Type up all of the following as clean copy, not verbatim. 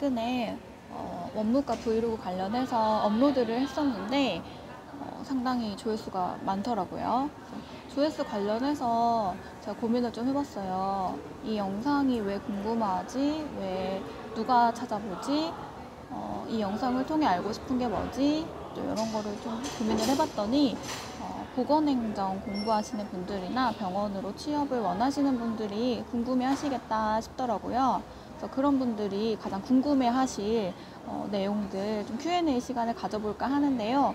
최근에 원무과 브이로그 관련해서 업로드를 했었는데 상당히 조회수가 많더라고요. 조회수 관련해서 제가 고민을 좀 해봤어요. 이 영상이 왜 궁금하지? 왜 누가 찾아보지? 이 영상을 통해 알고 싶은 게 뭐지? 또 이런 거를 좀 고민을 해봤더니 보건행정 공부하시는 분들이나 병원으로 취업을 원하시는 분들이 궁금해 하시겠다 싶더라고요. 그래서 그런 분들이 가장 궁금해 하실 내용들 좀 Q&A 시간을 가져볼까 하는데요.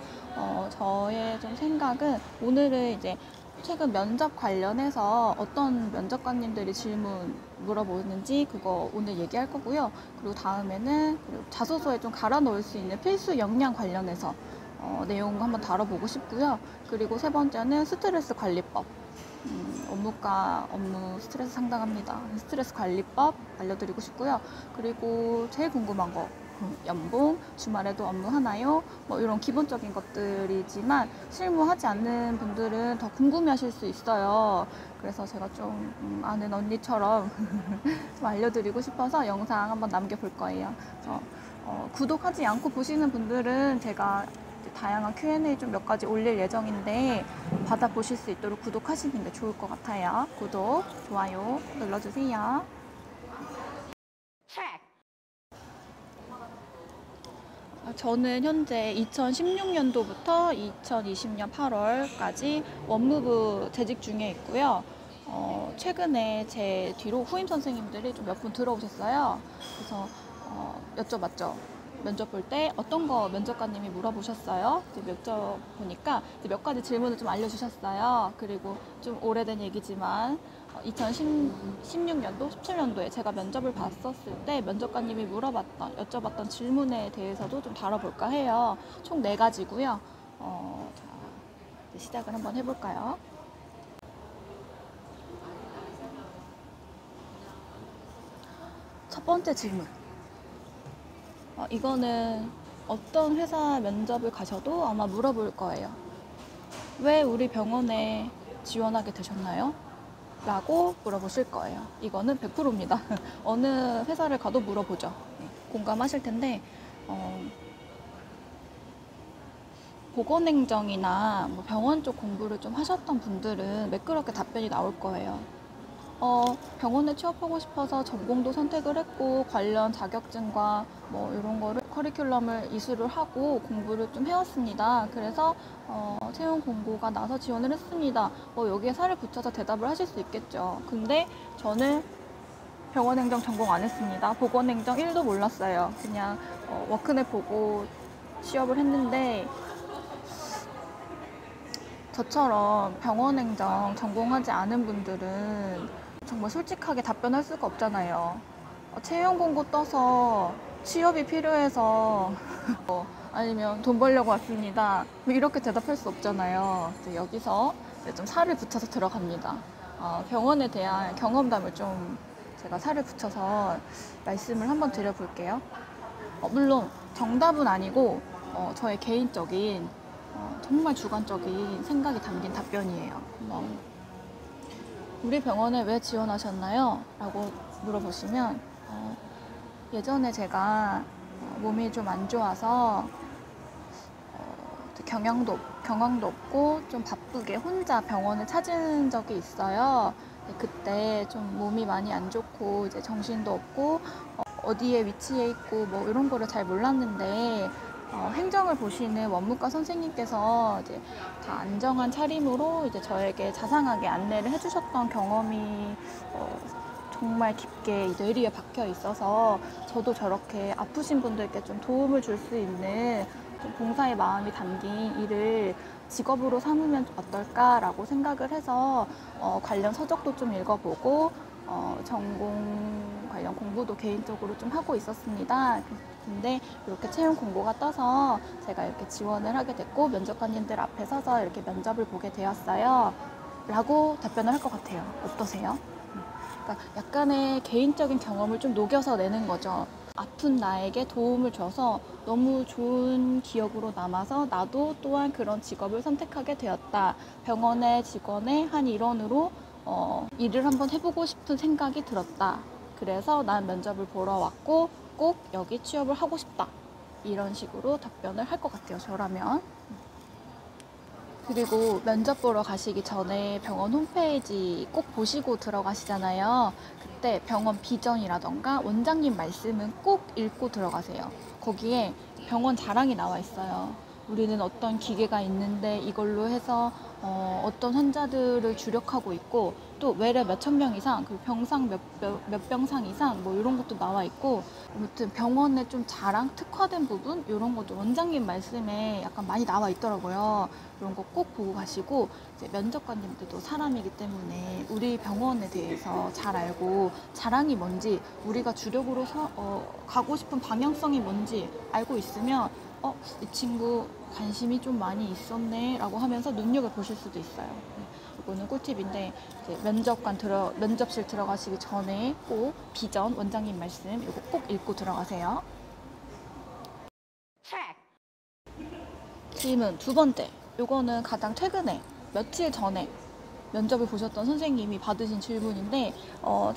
저의 좀 생각은 오늘은 이제 최근 면접 관련해서 어떤 면접관님들이 질문 물어보는지 그거 오늘 얘기할 거고요. 그리고 다음에는 자소서에 좀 갈아 넣을 수 있는 필수 역량 관련해서 내용 한번 다뤄보고 싶고요. 그리고 세 번째는 스트레스 관리법. 업무과 업무 스트레스 상당합니다. 스트레스 관리법 알려드리고 싶고요. 그리고 제일 궁금한 거 연봉, 주말에도 업무하나요? 뭐 이런 기본적인 것들이지만 실무하지 않는 분들은 더 궁금해하실 수 있어요. 그래서 제가 좀 아는 언니처럼 좀 알려드리고 싶어서 영상 한번 남겨볼 거예요. 그래서 구독하지 않고 보시는 분들은 제가 다양한 Q&A 좀 몇 가지 올릴 예정인데 받아보실 수 있도록 구독하시는 게 좋을 것 같아요. 구독, 좋아요 눌러주세요. 저는 현재 2016년도부터 2020년 8월까지 원무부 재직 중에 있고요. 최근에 제 뒤로 후임 선생님들이 좀 몇 분 들어오셨어요. 그래서 여쭤봤죠. 면접 볼 때 어떤 거 면접관님이 물어보셨어요? 여쭤보니까 몇 가지 질문을 좀 알려주셨어요. 그리고 좀 오래된 얘기지만 2016년도, 17년도에 제가 면접을 봤었을 때 면접관님이 여쭤봤던 질문에 대해서도 좀 다뤄볼까 해요. 총 4가지고요. 자, 이제 시작을 한번 해볼까요? 첫 번째 질문. 이거는 어떤 회사 면접을 가셔도 아마 물어볼 거예요. 왜 우리 병원에 지원하게 되셨나요? 라고 물어보실 거예요. 이거는 100%입니다. 어느 회사를 가도 물어보죠. 공감하실 텐데 보건행정이나 뭐 병원 쪽 공부를 좀 하셨던 분들은 매끄럽게 답변이 나올 거예요. 병원에 취업하고 싶어서 전공도 선택을 했고 관련 자격증과 뭐 이런 거를 커리큘럼을 이수를 하고 공부를 좀 해왔습니다. 그래서 채용 공고가 나서 지원을 했습니다. 여기에 살을 붙여서 대답을 하실 수 있겠죠. 근데 저는 병원행정 전공 안 했습니다. 보건행정 1도 몰랐어요. 그냥 워크넷 보고 취업을 했는데 저처럼 병원행정 전공하지 않은 분들은 정말 솔직하게 답변할 수가 없잖아요. 채용 공고 떠서 취업이 필요해서 아니면 돈 벌려고 왔습니다. 이렇게 대답할 수 없잖아요. 여기서 좀 살을 붙여서 들어갑니다. 병원에 대한 경험담을 좀 제가 살을 붙여서 말씀을 한번 드려볼게요. 물론 정답은 아니고 저의 개인적인 정말 주관적인 생각이 담긴 답변이에요. 우리 병원에 왜 지원하셨나요? 라고 물어보시면 예전에 제가 몸이 좀 안 좋아서 경황도 없고 좀 바쁘게 혼자 병원을 찾은 적이 있어요. 그때 좀 몸이 많이 안 좋고 이제 정신도 없고 어디에 위치해 있고 뭐 이런 거를 잘 몰랐는데 행정을 보시는 원무과 선생님께서 이제 다 안정한 차림으로 이제 저에게 자상하게 안내를 해주셨던 경험이 정말 깊게 뇌리에 박혀 있어서 저도 저렇게 아프신 분들께 좀 도움을 줄 수 있는 좀 봉사의 마음이 담긴 일을 직업으로 삼으면 어떨까라고 생각을 해서 관련 서적도 좀 읽어보고 전공 관련 공부도 개인적으로 좀 하고 있었습니다. 근데 이렇게 채용 공고가 떠서 제가 이렇게 지원을 하게 됐고 면접관님들 앞에 서서 이렇게 면접을 보게 되었어요. 라고 답변을 할 것 같아요. 어떠세요? 그러니까 약간의 개인적인 경험을 좀 녹여서 내는 거죠. 아픈 나에게 도움을 줘서 너무 좋은 기억으로 남아서 나도 또한 그런 직업을 선택하게 되었다. 병원의 직원의 한 일원으로 일을 한번 해보고 싶은 생각이 들었다. 그래서 난 면접을 보러 왔고 꼭 여기 취업을 하고 싶다. 이런 식으로 답변을 할 것 같아요, 저라면. 그리고 면접 보러 가시기 전에 병원 홈페이지 꼭 보시고 들어가시잖아요. 그때 병원 비전이라던가 원장님 말씀은 꼭 읽고 들어가세요. 거기에 병원 자랑이 나와 있어요. 우리는 어떤 기계가 있는데 이걸로 해서 어떤 환자들을 주력하고 있고, 또 외래 몇천 명 이상, 그리고 병상 몇 병상 이상 뭐 이런 것도 나와 있고, 아무튼 병원의 좀 자랑, 특화된 부분 이런 것도 원장님 말씀에 약간 많이 나와 있더라고요. 이런 거 꼭 보고 가시고, 이제 면접관님들도 사람이기 때문에 우리 병원에 대해서 잘 알고 자랑이 뭔지, 우리가 주력으로 가고 싶은 방향성이 뭔지 알고 있으면 이 친구 관심이 좀 많이 있었네 라고 하면서 눈여겨보실 수도 있어요. 이거는 꿀팁인데, 이제 면접실 들어가시기 전에 꼭 비전 원장님 말씀 이거 꼭 읽고 들어가세요. 질문 두 번째, 요거는 가장 최근에 며칠 전에 면접을 보셨던 선생님이 받으신 질문인데,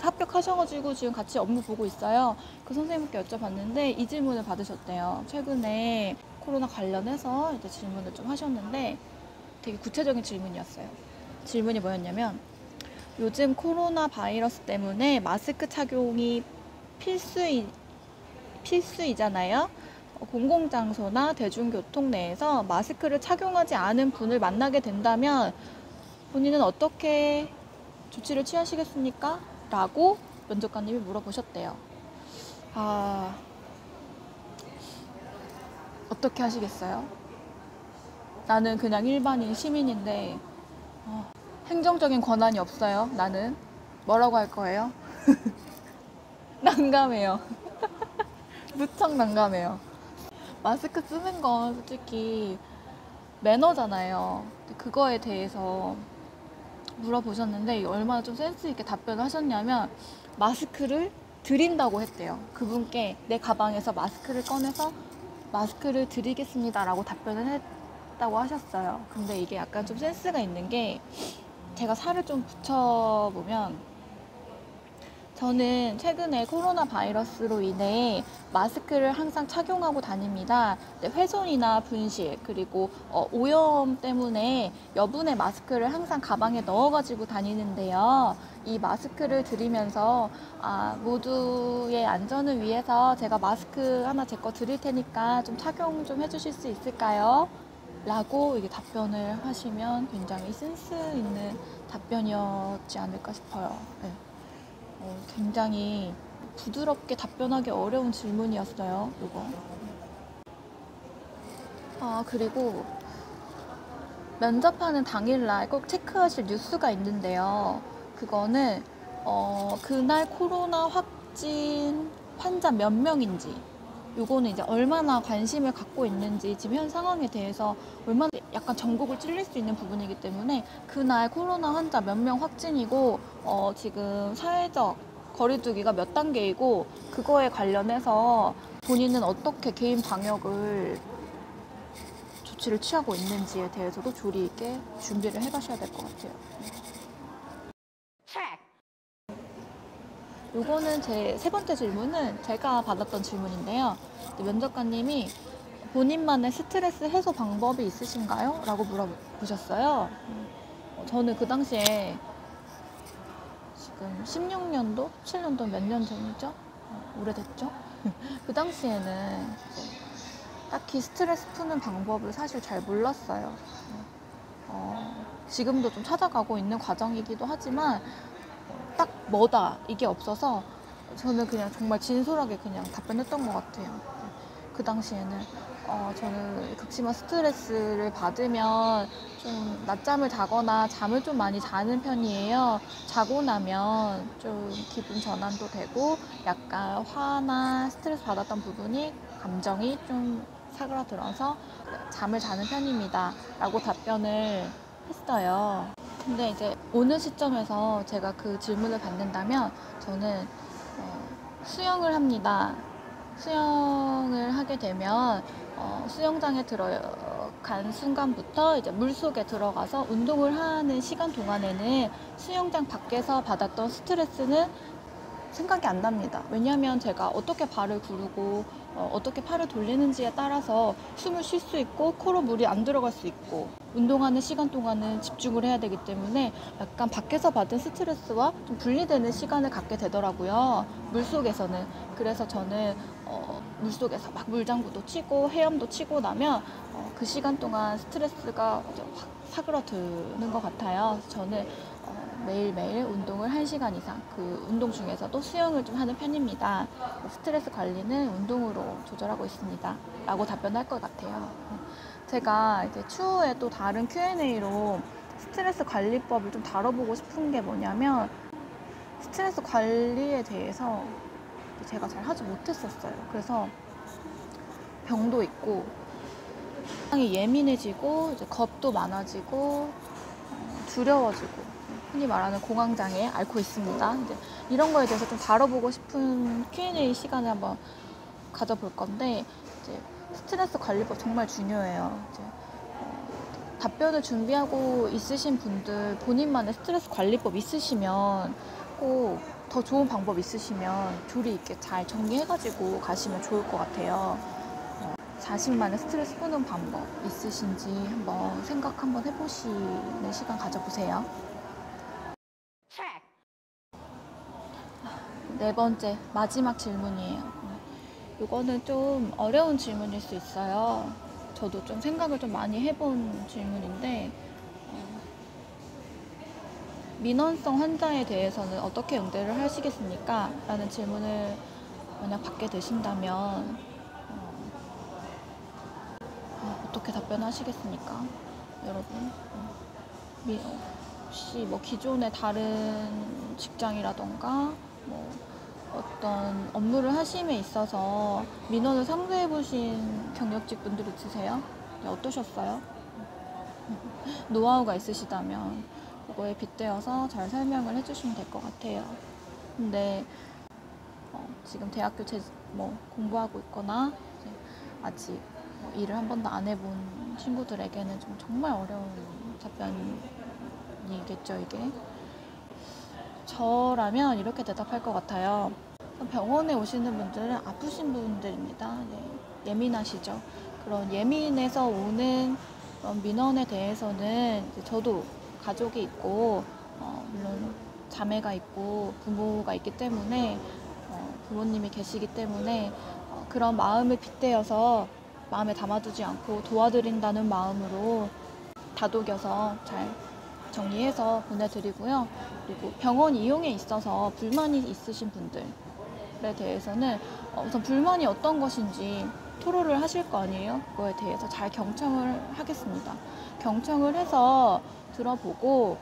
합격하셔가지고 지금 같이 업무 보고 있어요. 그 선생님께 여쭤봤는데 이 질문을 받으셨대요. 최근에 코로나 관련해서 이제 질문을 좀 하셨는데 되게 구체적인 질문이었어요. 질문이 뭐였냐면, 요즘 코로나 바이러스 때문에 마스크 착용이 필수이잖아요. 공공장소나 대중교통 내에서 마스크를 착용하지 않은 분을 만나게 된다면 본인은 어떻게 조치를 취하시겠습니까? 라고 면접관님이 물어보셨대요. 어떻게 하시겠어요? 나는 그냥 일반인 시민인데 행정적인 권한이 없어요. 나는 뭐라고 할 거예요? 난감해요. 무척 난감해요. 마스크 쓰는 건 솔직히 매너잖아요. 그거에 대해서 물어보셨는데 얼마나 좀 센스 있게 답변을 하셨냐면, 마스크를 드린다고 했대요. 그분께 내 가방에서 마스크를 꺼내서 마스크를 드리겠습니다 라고 답변을 했다고 하셨어요. 근데 이게 약간 좀 센스가 있는 게, 제가 살을 좀 붙여보면, 저는 최근에 코로나 바이러스로 인해 마스크를 항상 착용하고 다닙니다. 훼손이나 분실, 그리고 오염 때문에 여분의 마스크를 항상 가방에 넣어가지고 다니는데요. 이 마스크를 드리면서 모두의 안전을 위해서 제가 마스크 하나 제 거 드릴 테니까 좀 착용 좀 해주실 수 있을까요? 라고 이게 답변을 하시면 굉장히 센스 있는 답변이었지 않을까 싶어요. 네. 굉장히 부드럽게 답변하기 어려운 질문이었어요, 이거. 그리고 면접하는 당일날 꼭 체크하실 뉴스가 있는데요. 그거는 그날 코로나 확진 환자 몇 명인지, 요거는 이제 얼마나 관심을 갖고 있는지, 지금 현 상황에 대해서 얼마나 약간 전국을 찔릴 수 있는 부분이기 때문에, 그날 코로나 환자 몇 명 확진이고 지금 사회적 거리두기가 몇 단계이고, 그거에 관련해서 본인은 어떻게 개인 방역을 조치를 취하고 있는지에 대해서도 조리 있게 준비를 해가셔야 될 것 같아요. 요거는 제 세 번째 질문은 제가 받았던 질문인데요. 면접관님이 본인만의 스트레스 해소 방법이 있으신가요? 라고 물어보셨어요. 저는 그 당시에 지금 16년도, 17년도 몇 년 전이죠? 오래됐죠? 그 당시에는 딱히 스트레스 푸는 방법을 사실 잘 몰랐어요. 지금도 좀 찾아가고 있는 과정이기도 하지만 딱 뭐다 이게 없어서 저는 그냥 정말 진솔하게 그냥 답변했던 것 같아요. 그 당시에는 저는 극심한 스트레스를 받으면 좀 낮잠을 자거나 잠을 좀 많이 자는 편이에요. 자고 나면 좀 기분 전환도 되고 약간 화나 스트레스 받았던 부분이, 감정이 좀 사그라들어서 잠을 자는 편입니다 라고 답변을 했어요. 근데 이제 어느 시점에서 제가 그 질문을 받는다면 저는 수영을 합니다. 수영을 하게 되면 수영장에 들어간 순간부터 이제 물속에 들어가서 운동을 하는 시간 동안에는 수영장 밖에서 받았던 스트레스는 생각이 안 납니다. 왜냐하면 제가 어떻게 발을 구르고 어떻게 팔을 돌리는지에 따라서 숨을 쉴 수 있고 코로 물이 안 들어갈 수 있고 운동하는 시간 동안은 집중을 해야 되기 때문에 약간 밖에서 받은 스트레스와 좀 분리되는 시간을 갖게 되더라고요. 물속에서는. 그래서 저는 물속에서 막 물장구도 치고 헤엄도 치고 나면 그 시간 동안 스트레스가 확 사그러드는 것 같아요. 저는 매일매일 운동을 1시간 이상, 그 운동 중에서도 수영을 좀 하는 편입니다. 스트레스 관리는 운동으로 조절하고 있습니다. 라고 답변할 것 같아요. 제가 이제 추후에 또 다른 Q&A로 스트레스 관리법을 좀 다뤄보고 싶은 게 뭐냐면, 스트레스 관리에 대해서 제가 잘 하지 못했었어요. 그래서 병도 있고, 상당히 예민해지고, 이제 겁도 많아지고, 두려워지고, 흔히 말하는 공황장애 앓고 있습니다. 이제 이런 거에 대해서 좀 다뤄보고 싶은 Q&A 시간을 한번 가져볼 건데, 이제 스트레스 관리법 정말 중요해요. 이제 답변을 준비하고 있으신 분들, 본인만의 스트레스 관리법 있으시면 꼭 더 좋은 방법 있으시면 조리 있게 잘 정리해가지고 가시면 좋을 것 같아요. 자신만의 스트레스 푸는 방법 있으신지 한번 생각 한번 해보시는 시간 가져보세요. 네 번째, 마지막 질문이에요. 이거는 좀 어려운 질문일 수 있어요. 저도 좀 생각을 좀 많이 해본 질문인데, 민원성 환자에 대해서는 어떻게 응대를 하시겠습니까? 라는 질문을 만약 받게 되신다면 어떻게 답변하시겠습니까? 여러분, 혹시 뭐 기존의 다른 직장이라던가 뭐 어떤 업무를 하심에 있어서 민원을 상대해 보신 경력직 분들 있으세요? 네, 어떠셨어요? 노하우가 있으시다면 그거에 빗대어서 잘 설명을 해주시면 될 것 같아요. 근데 지금 대학교 공부하고 있거나 아직 일을 한 번도 안 해본 친구들에게는 좀 정말 어려운 답변이겠죠, 이게. 저라면 이렇게 대답할 것 같아요. 병원에 오시는 분들은 아프신 분들입니다. 네, 예민하시죠. 그런 예민해서 오는 그런 민원에 대해서는 저도 가족이 있고 물론 자매가 있고 부모가 있기 때문에 부모님이 계시기 때문에 그런 마음을 빗대어서 마음에 담아두지 않고 도와드린다는 마음으로 다독여서 잘 정리해서 보내드리고요. 그리고 병원 이용에 있어서 불만이 있으신 분들에 대해서는 우선 불만이 어떤 것인지 토로를 하실 거 아니에요? 그거에 대해서 잘 경청을 하겠습니다. 경청을 해서 들어보고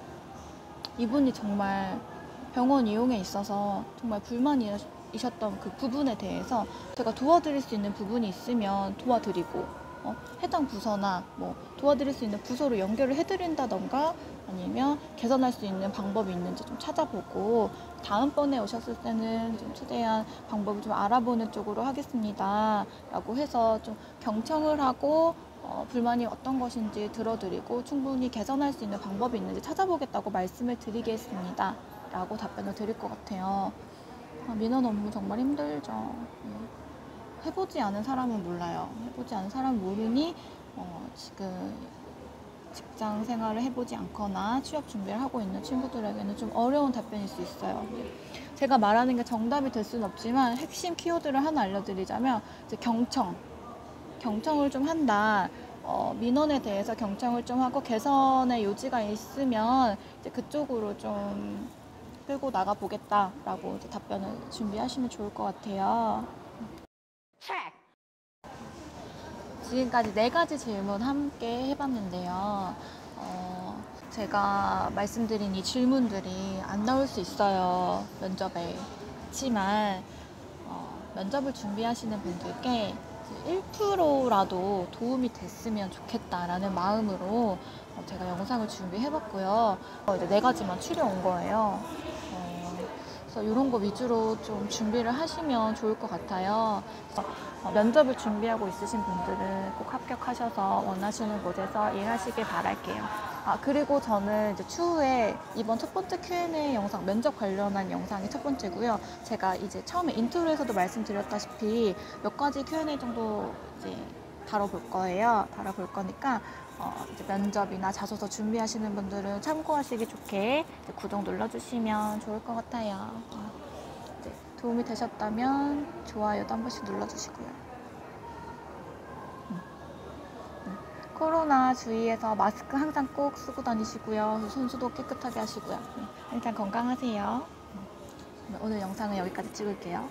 이분이 정말 병원 이용에 있어서 정말 불만이셨던 그 부분에 대해서 제가 도와드릴 수 있는 부분이 있으면 도와드리고 해당 부서나 도와드릴 수 있는 부서로 연결을 해드린다던가 아니면 개선할 수 있는 방법이 있는지 좀 찾아보고 다음번에 오셨을 때는 좀 최대한 방법을 좀 알아보는 쪽으로 하겠습니다 라고 해서 좀 경청을 하고 불만이 어떤 것인지 들어드리고 충분히 개선할 수 있는 방법이 있는지 찾아보겠다고 말씀을 드리겠습니다 라고 답변을 드릴 것 같아요. 민원 업무 정말 힘들죠. 해보지 않은 사람은 몰라요. 해보지 않은 사람은 모르니 지금 직장 생활을 해보지 않거나 취업 준비를 하고 있는 친구들에게는 좀 어려운 답변일 수 있어요. 제가 말하는 게 정답이 될 수는 없지만 핵심 키워드를 하나 알려드리자면 이제 경청을 좀 한다. 민원에 대해서 경청을 좀 하고 개선의 요지가 있으면 이제 그쪽으로 좀 끌고 나가 보겠다라고 이제 답변을 준비하시면 좋을 것 같아요. 지금까지 4가지 질문 함께 해봤는데요. 제가 말씀드린 이 질문들이 안 나올 수 있어요. 면접에. 그렇지만 면접을 준비하시는 분들께 1%라도 도움이 됐으면 좋겠다라는 마음으로 제가 영상을 준비해봤고요. 이제 4가지만 추려온 거예요. 그래서 이런 거 위주로 좀 준비를 하시면 좋을 것 같아요. 면접을 준비하고 있으신 분들은 꼭 합격하셔서 원하시는 곳에서 일하시길 바랄게요. 그리고 저는 이제 추후에 이번 첫 번째 Q&A 영상, 면접 관련한 영상이 첫 번째고요. 제가 이제 처음에 인트로에서도 말씀드렸다시피 몇 가지 Q&A 정도 이제 다뤄볼 거예요. 다뤄볼 거니까 이제 면접이나 자소서 준비하시는 분들은 참고하시기 좋게 이제 구독 눌러주시면 좋을 것 같아요. 이제 도움이 되셨다면 좋아요도 한 번씩 눌러주시고요. 코로나 주의해서 마스크 항상 꼭 쓰고 다니시고요. 손수도 깨끗하게 하시고요. 일단 건강하세요. 오늘 영상은 여기까지 찍을게요.